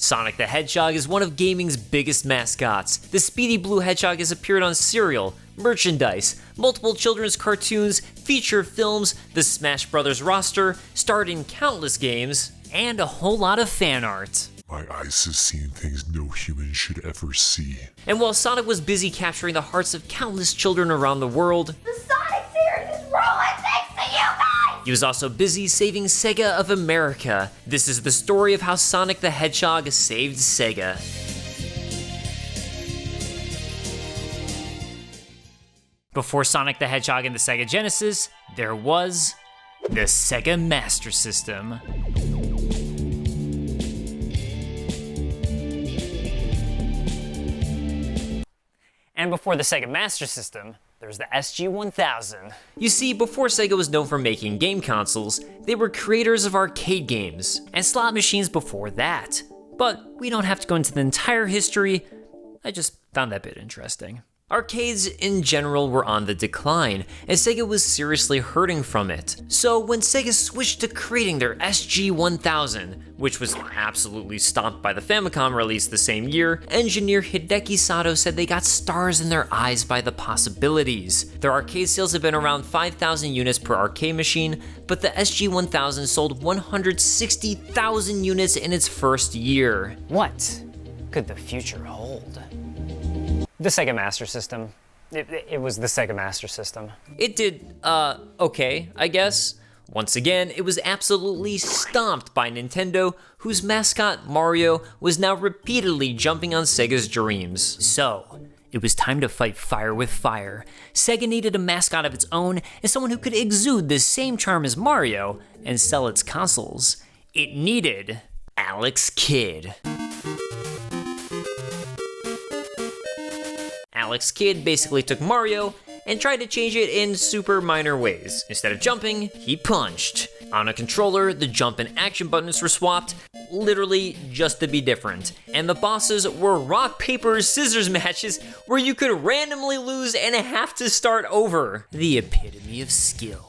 Sonic the Hedgehog is one of gaming's biggest mascots. The speedy blue hedgehog has appeared on cereal, merchandise, multiple children's cartoons, feature films, the Smash Bros. Roster, starred in countless games, and a whole lot of fan art. My eyes have seen things no human should ever see. And while Sonic was busy capturing the hearts of countless children around the world, the Sonic series is ruined thanks to you guys! he was also busy saving Sega of America. This is the story of how Sonic the Hedgehog saved Sega. Before Sonic the Hedgehog and the Sega Genesis, there was the Sega Master System. And before the Sega Master System, there's the SG-1000. You see, before Sega was known for making game consoles, they were creators of arcade games, and slot machines before that. But we don't have to go into the entire history, I just found that bit interesting. Arcades in general were on the decline, and Sega was seriously hurting from it. So when Sega switched to creating their SG-1000, which was absolutely stomped by the Famicom release the same year, engineer Hideki Sato said they got stars in their eyes by the possibilities. Their arcade sales had been around 5,000 units per arcade machine, but the SG-1000 sold 160,000 units in its first year. What could the future hold? The Sega Master System. It was the Sega Master System. It did, okay, I guess. Once again, it was absolutely stomped by Nintendo, whose mascot, Mario, was now repeatedly jumping on Sega's dreams. So, it was time to fight fire with fire. Sega needed a mascot of its own, and someone who could exude the same charm as Mario, and sell its consoles. It needed Alex Kidd. Alex Kidd basically took Mario and tried to change it in super minor ways. Instead of jumping, he punched. On a controller, the jump and action buttons were swapped, literally just to be different. And the bosses were rock, paper, scissors matches where you could randomly lose and have to start over. The epitome of skill.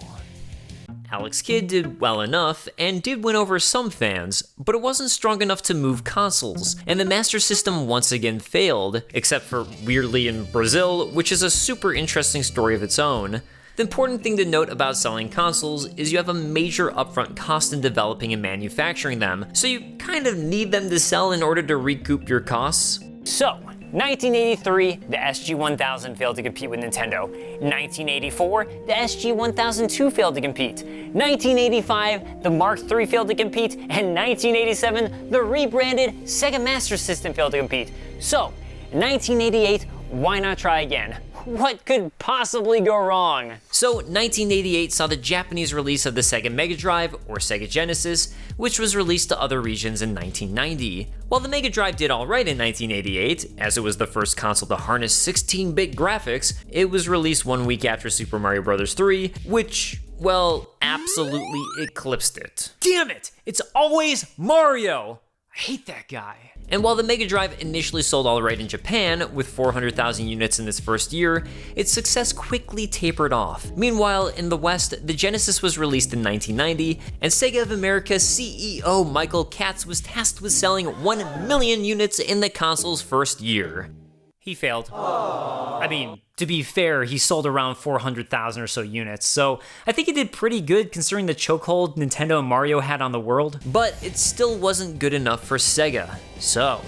Alex Kidd did well enough, and did win over some fans, but it wasn't strong enough to move consoles, and the Master System once again failed, except for weirdly in Brazil, which is a super interesting story of its own. The important thing to note about selling consoles is you have a major upfront cost in developing and manufacturing them, so you kind of need them to sell in order to recoup your costs. So, 1983, the SG-1000 failed to compete with Nintendo. 1984, the SG-1002 failed to compete. 1985, the Mark III failed to compete. And 1987, the rebranded Sega Master System failed to compete. So, 1988, why not try again? What could possibly go wrong? So, 1988 saw the Japanese release of the Sega Mega Drive, or Sega Genesis, which was released to other regions in 1990. While the Mega Drive did alright in 1988, as it was the first console to harness 16-bit graphics, it was released 1 week after Super Mario Bros. 3, which, well, absolutely eclipsed it. Damn it! It's always Mario! I hate that guy. And while the Mega Drive initially sold alright in Japan, with 400,000 units in its first year, its success quickly tapered off. Meanwhile, in the West, the Genesis was released in 1990, and Sega of America CEO Michael Katz was tasked with selling 1 million units in the console's first year. He failed. I mean, to be fair, he sold around 400,000 or so units, so I think he did pretty good considering the chokehold Nintendo and Mario had on the world, but it still wasn't good enough for Sega. So,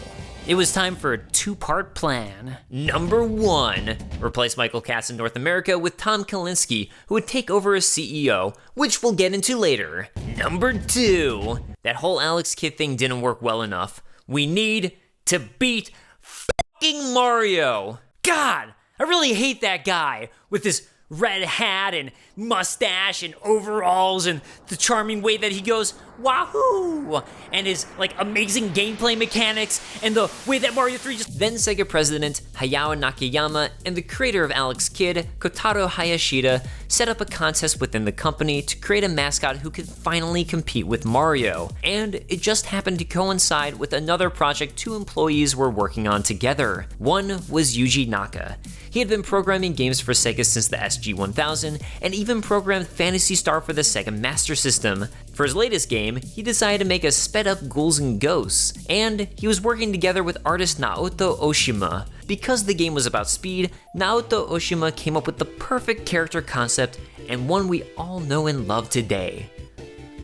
it was time for a two-part plan. Number 1, replace Michael Katz in North America with Tom Kalinske, who would take over as CEO, which we'll get into later. Number 2, that whole Alex Kidd thing didn't work well enough. We need to beat fucking Mario. God, I really hate that guy with his red hat and mustache and overalls and the charming way that he goes wahoo and his like amazing gameplay mechanics and the way that Mario 3 just... Then Sega president Hayao Nakayama and the creator of Alex Kidd, Kotaro Hayashida, set up a contest within the company to create a mascot who could finally compete with Mario. And it just happened to coincide with another project 2 employees were working on together. One was Yuji Naka. He had been programming games for Sega since the SG-1000 and even programmed Phantasy Star for the Sega Master System. For his latest game, he decided to make a sped-up Ghouls and Ghosts, and he was working together with artist Naoto Oshima. Because the game was about speed, Naoto Oshima came up with the perfect character concept and one we all know and love today: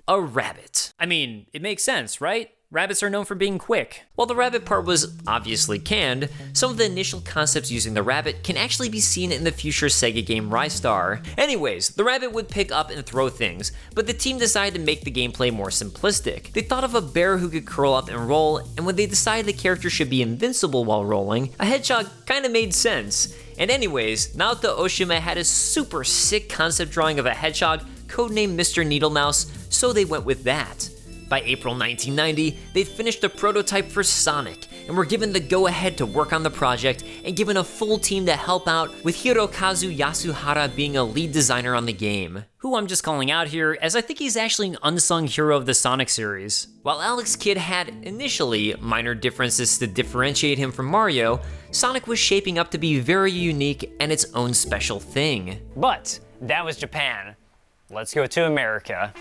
a rabbit. I mean, it makes sense, right? Rabbits are known for being quick. While the rabbit part was obviously canned, some of the initial concepts using the rabbit can actually be seen in the future Sega game Rystar. Anyways, the rabbit would pick up and throw things, but the team decided to make the gameplay more simplistic. They thought of a bear who could curl up and roll, and when they decided the character should be invincible while rolling, a hedgehog kinda made sense. And anyways, Naoto Oshima had a super sick concept drawing of a hedgehog codenamed Mr. Needlemouse, so they went with that. By April 1990, they'd finished the prototype for Sonic, and were given the go-ahead to work on the project and given a full team to help out, with Hirokazu Yasuhara being a lead designer on the game. Who I'm just calling out here, as I think he's actually an unsung hero of the Sonic series. While Alex Kidd had, initially, minor differences to differentiate him from Mario, Sonic was shaping up to be very unique and its own special thing. But that was Japan. Let's go to America.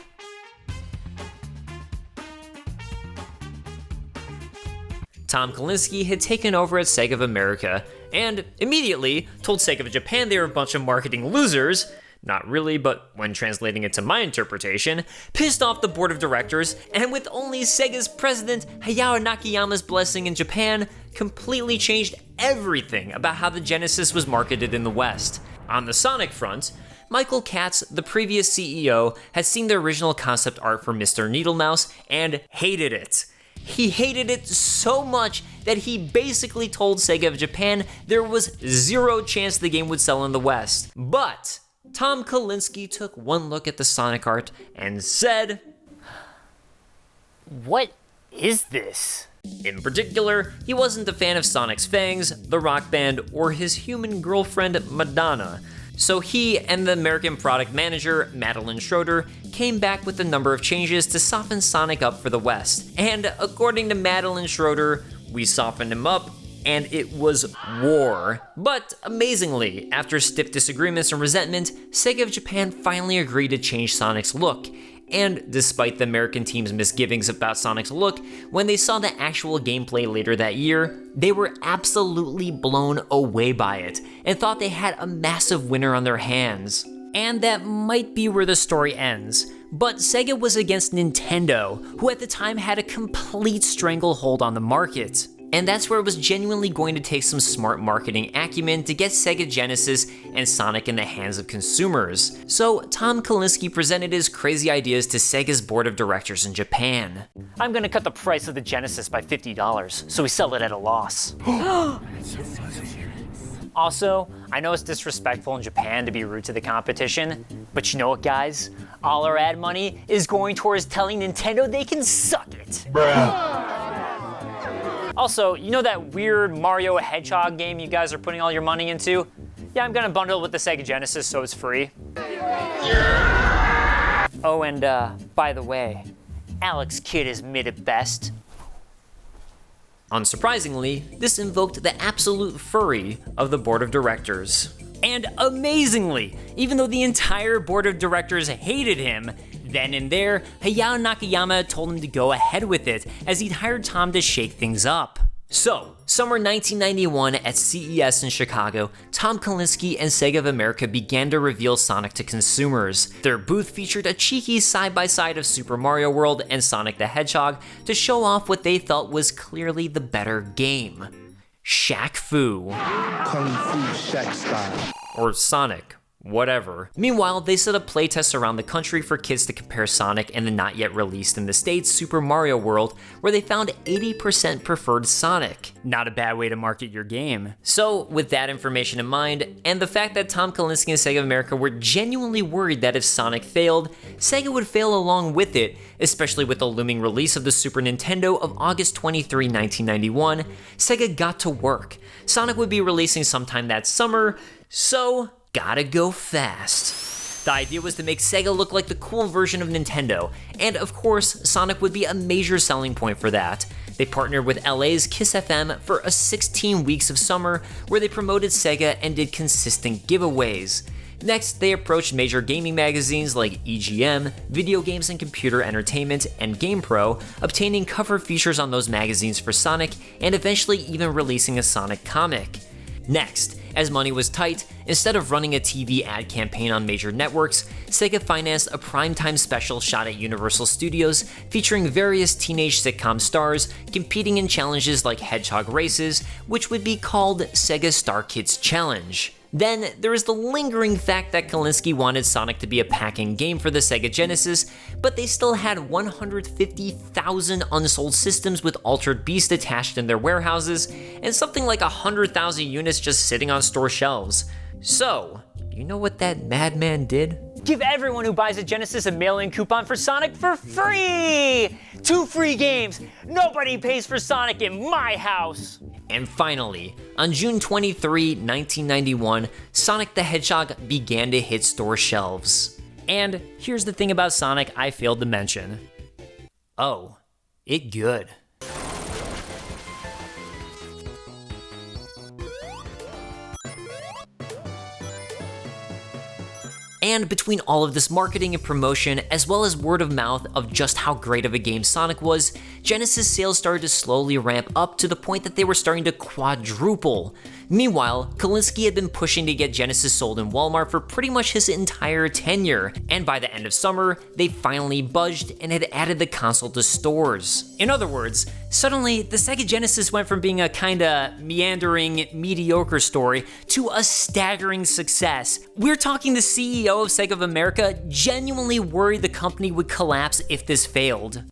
Tom Kalinske had taken over at Sega of America, and immediately told Sega of Japan they were a bunch of marketing losers. Not really, but when translating it to my interpretation, pissed off the board of directors, and with only Sega's president Hayao Nakayama's blessing in Japan, completely changed everything about how the Genesis was marketed in the West. On the Sonic front, Michael Katz, the previous CEO, had seen the original concept art for Mr. Needlemouse and hated it. He hated it so much that he basically told Sega of Japan there was zero chance the game would sell in the West. But Tom Kalinske took one look at the Sonic art and said, What is this? In particular, he wasn't a fan of Sonic's fangs, the rock band, or his human girlfriend Madonna. So he and the American product manager, Madeline Schroeder, came back with a number of changes to soften Sonic up for the West. And according to Madeline Schroeder, we softened him up, and it was war. But amazingly, after stiff disagreements and resentment, Sega of Japan finally agreed to change Sonic's look. And despite the American team's misgivings about Sonic's look, when they saw the actual gameplay later that year, they were absolutely blown away by it, and thought they had a massive winner on their hands. And that might be where the story ends. But Sega was against Nintendo, who at the time had a complete stranglehold on the market. And that's where it was genuinely going to take some smart marketing acumen to get Sega Genesis and Sonic in the hands of consumers. So Tom Kalinske presented his crazy ideas to Sega's board of directors in Japan. I'm gonna cut the price of the Genesis by $50, so we sell it at a loss. Also, I know it's disrespectful in Japan to be rude to the competition, but you know what, guys? All our ad money is going towards telling Nintendo they can suck it. Also, you know that weird Mario Hedgehog game you guys are putting all your money into? Yeah, I'm gonna bundle it with the Sega Genesis so it's free. Oh, and by the way, Alex Kidd is mid at best. Unsurprisingly, this invoked the absolute fury of the board of directors. And amazingly, even though the entire board of directors hated him, then and there, Hayao Nakayama told him to go ahead with it, as he'd hired Tom to shake things up. So, summer 1991 at CES in Chicago, Tom Kalinske and Sega of America began to reveal Sonic to consumers. Their booth featured a cheeky side-by-side of Super Mario World and Sonic the Hedgehog to show off what they felt was clearly the better game: Shaq Fu. Kung Fu Shaq style. Or Sonic. Whatever. Meanwhile, they set up playtests around the country for kids to compare Sonic and the not yet released in the States Super Mario World, where they found 80% preferred Sonic. Not a bad way to market your game. So, with that information in mind, and the fact that Tom Kalinske and Sega of America were genuinely worried that if Sonic failed, Sega would fail along with it, especially with the looming release of the Super Nintendo of August 23, 1991, Sega got to work. Sonic would be releasing sometime that summer, so gotta go fast. The idea was to make Sega look like the cool version of Nintendo, and of course, Sonic would be a major selling point for that. They partnered with LA's Kiss FM for a 16 weeks of summer, where they promoted Sega and did consistent giveaways. Next, they approached major gaming magazines like EGM, Video Games and Computer Entertainment, and GamePro, obtaining cover features on those magazines for Sonic, and eventually even releasing a Sonic comic. Next, as money was tight, instead of running a TV ad campaign on major networks, Sega financed a primetime special shot at Universal Studios featuring various teenage sitcom stars competing in challenges like Hedgehog races, which would be called Sega Star Kids Challenge. Then, there is the lingering fact that Kalinske wanted Sonic to be a packing game for the Sega Genesis, but they still had 150,000 unsold systems with Altered Beast attached in their warehouses, and something like 100,000 units just sitting on store shelves. So, you know what that madman did? Give everyone who buys a Genesis a mail-in coupon for Sonic for free! 2 free games! Nobody pays for Sonic in my house! And finally, on June 23, 1991, Sonic the Hedgehog began to hit store shelves. And here's the thing about Sonic I failed to mention. Oh, it good. And between all of this marketing and promotion, as well as word of mouth of just how great of a game Sonic was, Genesis sales started to slowly ramp up to the point that they were starting to quadruple. Meanwhile, Kalinske had been pushing to get Genesis sold in Walmart for pretty much his entire tenure, and by the end of summer, they finally budged and had added the console to stores. In other words, suddenly, the Sega Genesis went from being a kinda meandering, mediocre story to a staggering success. We're talking the CEO of Sega of America genuinely worried the company would collapse if this failed.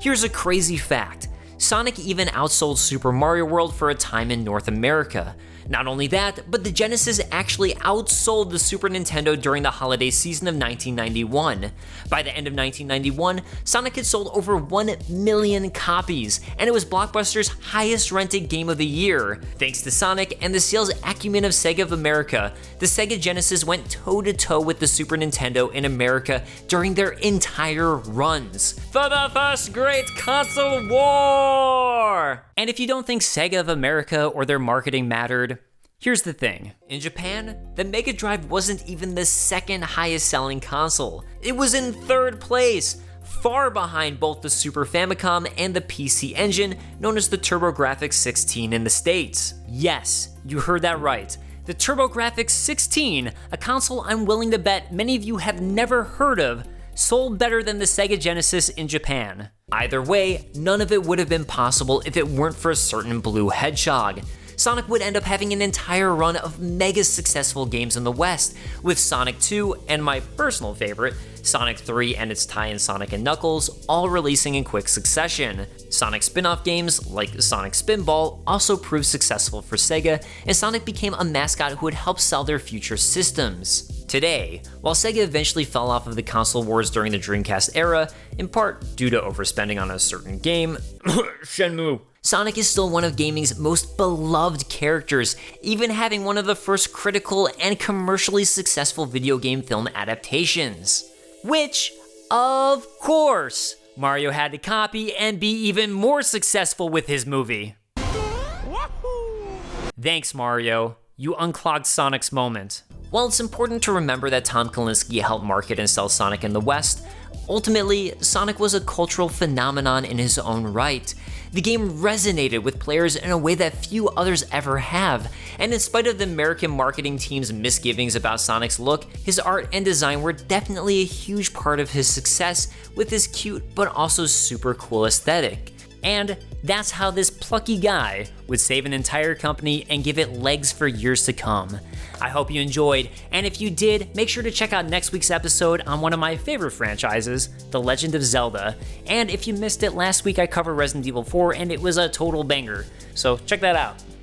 Here's a crazy fact. Sonic even outsold Super Mario World for a time in North America. Not only that, but the Genesis actually outsold the Super Nintendo during the holiday season of 1991. By the end of 1991, Sonic had sold over 1 million copies, and it was Blockbuster's highest rented game of the year. Thanks to Sonic and the sales acumen of Sega of America, the Sega Genesis went toe-to-toe with the Super Nintendo in America during their entire runs. For the first great console war! And if you don't think Sega of America or their marketing mattered, here's the thing. In Japan, the Mega Drive wasn't even the second highest selling console. It was in 3rd place, far behind both the Super Famicom and the PC Engine, known as the TurboGrafx 16 in the States. Yes, you heard that right. The TurboGrafx 16, a console I'm willing to bet many of you have never heard of, sold better than the Sega Genesis in Japan. Either way, none of it would have been possible if it weren't for a certain blue hedgehog. Sonic would end up having an entire run of mega successful games in the West, with Sonic 2 and my personal favorite, Sonic 3 and its tie-in Sonic & Knuckles, all releasing in quick succession. Sonic spin-off games, like Sonic Spinball, also proved successful for Sega, and Sonic became a mascot who would help sell their future systems. Today, while Sega eventually fell off of the console wars during the Dreamcast era, in part due to overspending on a certain game, Shenmue, Sonic is still one of gaming's most beloved characters, even having one of the first critical and commercially successful video game film adaptations. Which, of course, Mario had to copy and be even more successful with his movie. Thanks, Mario. You unclogged Sonic's moment. While it's important to remember that Tom Kalinske helped market and sell Sonic in the West, ultimately, Sonic was a cultural phenomenon in his own right. The game resonated with players in a way that few others ever have, and in spite of the American marketing team's misgivings about Sonic's look, his art and design were definitely a huge part of his success with his cute but also super cool aesthetic. And that's how this plucky guy would save an entire company and give it legs for years to come. I hope you enjoyed, and if you did, make sure to check out next week's episode on one of my favorite franchises, The Legend of Zelda. And if you missed it, last week I covered Resident Evil 4 and it was a total banger, so check that out.